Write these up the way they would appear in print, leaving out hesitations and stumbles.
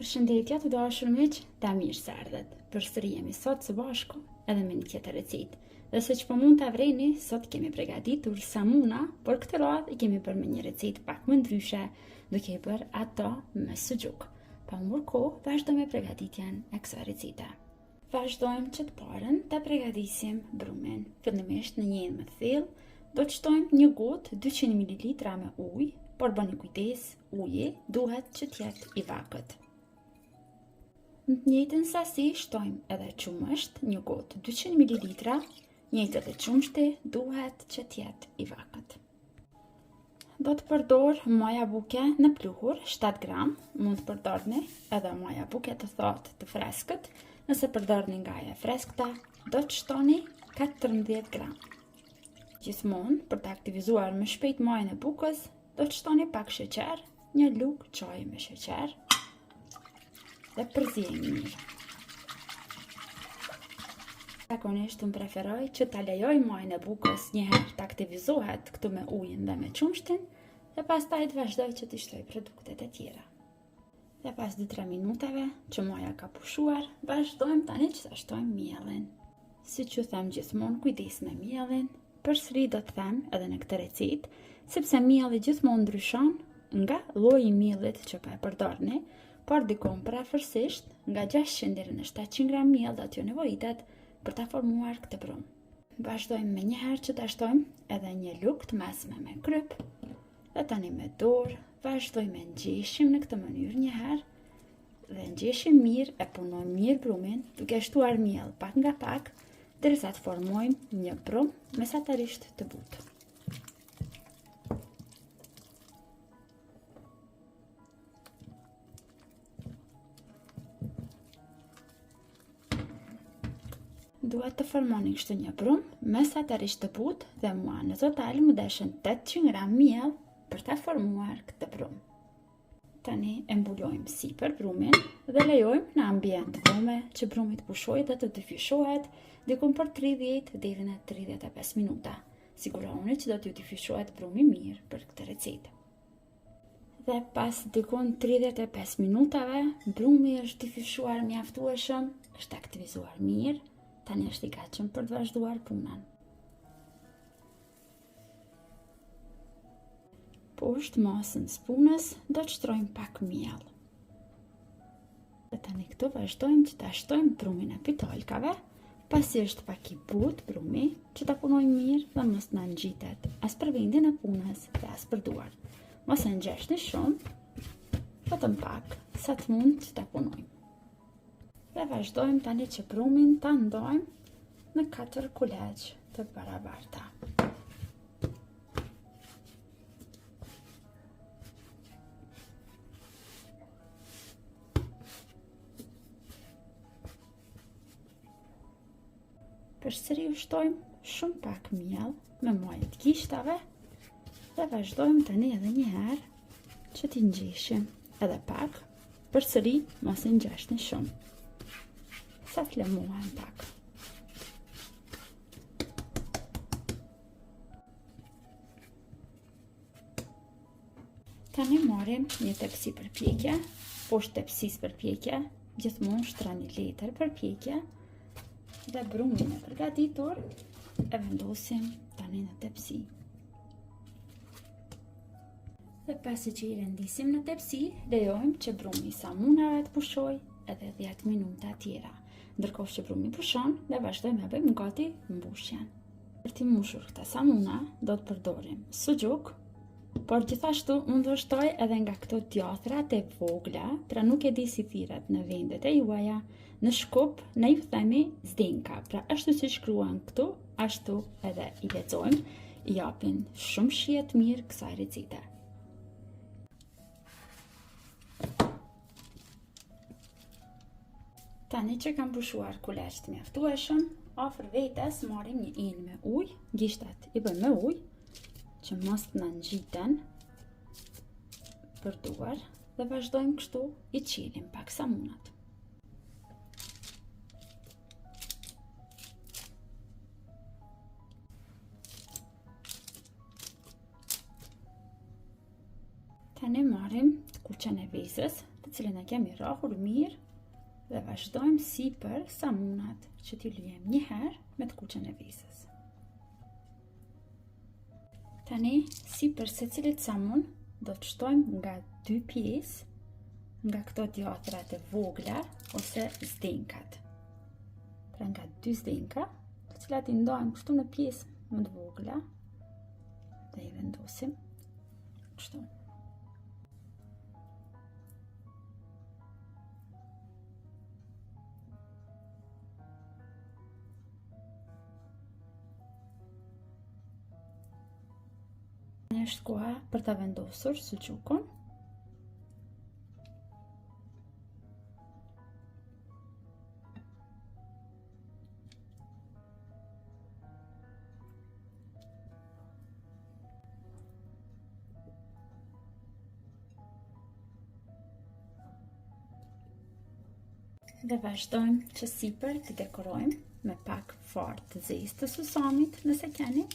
Përshëndetje të dashur miq, ta mirë se erdhët. Përsëri jemi sot së bashku edhe me një tjetër recetë. Dhe siç po mund ta vreni, sot kemi përgatitur samuna, por këtë radhë i kemi bërë me një recetë pak më ndryshe, duke i bërë ato me suxhuk. Pa humbur kohë, vazhdojmë me përgatitjen e kësaj recete. Vazhdojmë që të parën ta përgatisim brumin. Fillimisht në një enë më thellë, do të shtojmë një gotë 200 ml me ujë, por bëni kujdes, uji duhet që të jetë i vakët. Në të njëjtën sasi shtojmë edhe qumësht, një gotë 200 ml, njëjtë edhe qumështi duhet që të jetë i vakët. Do të përdor moja buke në pluhur 7 gram, mund të përdorni edhe moja buke të thotë të freskët, nëse përdorni nga e freskëta, do të shtoni 14 gram. Gjithmonë, për të aktivizuar më shpejt mojën e bukës, do të shtoni pak sheqer, një lugë çaji me sheqer, dhe përzijeni mirë. Zakonisht unë preferoj që ta lejoj mojën e bukës një herë të aktivizohet këtu me ujin dhe me qumshtin, dhe pastaj të vazhdoj që të shtoj produktet e tjera. Dhe pas 2-3 minutave që moja ka pushuar, vazhdojmë tani që ta shtojmë mielin. Si që them gjithmonë, kujdes me mielin, përsëri do të them edhe në këtë recetë, sepse mielli gjithmonë ndryshon nga lloji i miellit që po e përdorni, por dikon prafërsisht nga 600 deri në 700 gram miell do t'ju nevojitet për ta formuar këtë brumë. Vazhdojmë me një herë që ta shtojmë edhe një lugë të mesme me kryp, dhe tani me dorë vazhdojmë ngjeshim në këtë mënyrë një herë, dhe ngjeshim mirë, e punojmë mirë brumin, duke shtuar miell pak nga pak, derisa të formojmë një brumë mesatarisht të butë. Duhet të formoni kështu një brumë mesatarisht të butë dhe mua në total më deshen 800 gram miell për ta formuar këtë brumë. Tani e mbulojmë sipër brumin dhe lejojmë në ambient vome që brumi të pushojë dhe të dyfishohet diku për 30 deri në 35 minuta. Sigurohuni që do t'ju dyfishohet brumi mirë për këtë recetë. Dhe pas diku 35 minutave, brumi është dyfishuar mjaftueshëm, është aktivizuar mirë. Tani është i gatshëm për të vazhduar punën. Poshtë masën së punës do të shtrojmë pak miell. Dhe tani këtu vazhdojmë që ta shtojmë brumin e pitolkave, pasi është pak i butë brumi, që ta punojmë mirë dhe mos na ngjitet as për vendin e punës dhe as për duar. Mos e ngjeshni shumë, vetëm pak, sa të mund që ta punojmë. Dhe vazhdojmë tani që brumin ta ndojmë në 4 kuleç të barabarta. Përsëri u shtojmë shumë pak miell me majë të gishtave dhe vazhdojmë tani edhe një herë që t'i ngjeshim edhe pak, përsëri mos e ngjeshni shumë. Sa të lëmuhen pak. Tani marrim një tepsi përpjekje, poshtë tepsisë përpjekje, gjithmonë shtrani letër përpjekje, dhe brumin e përgatitur e vendosim tani në tepsi. Dhe pasi që i rendisim në tepsi, lejojmë që brumi i samunave të pushojë edhe 10 minuta tjera. Ndërkohë që brumi pushon, dhe vazhdojmë e bëjmë gati mbushjen. Për t'i mbushur këta samuna, do të përdorim suxhuk, por gjithashtu unë do shtoj edhe nga këto djathrat e vogla, pra nuk e di si thirret në vendet e juaja, në Shkup ne ju themi zdenka, pra ashtu si shkruan këtu, ashtu edhe i lexojmë, i japin shumë shije të mirë kësaj recete. Tani që kam pushuar kuleç të mjaftueshëm, afër vetes marrim një enë me ujë, gishtat i bëjmë me ujë, që mos të na ngjiten për duar, dhe vazhdojmë kështu i qilim pak samunat. Tani marrim të kuqen e vezës, të cilën e kemi rrahur mirë dhe vazhdojmë sipër samunat që t'i lyejmë një herë me të kuqen e visës. Tani, sipër secilit samun, do të shtojmë nga 2 pjesë nga këto djatrat e vogla ose zdenkat. Pra nga 2 zdenka, të cilat i ndojmë kështu në pjesë më të vogla dhe i vendosim kështu. Është koha për ta vendosur suçukun. Dhe vazhdojmë që sipër të dekorojmë me pak fard të zezë të susamit nëse keni.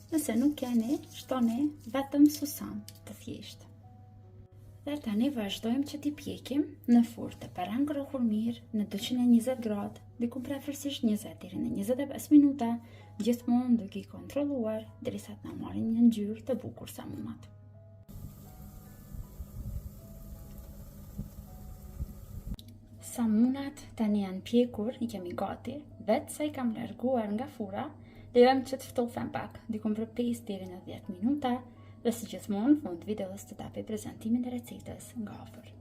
Nëse nuk keni, shtoni vetëm susam të thjeshtë. Dhe tani vazhdojmë që t'i pjekim në furrë të parangrohur mirë në 220 gradë, diku preferuesisht 20 deri në 25 minuta, gjithmonë duke i kontrolluar derisa të na marrin një ngjyrë të bukur samunat. Samunat tani janë pjekur, i kemi gati, vetë sa i kam larguar nga furra. Lejojmë që të ftofen pak, diku për 5 deri në 10 minuta, dhe si gjithmonë, në fund videos të tapi prezantimin e recetës nga afër.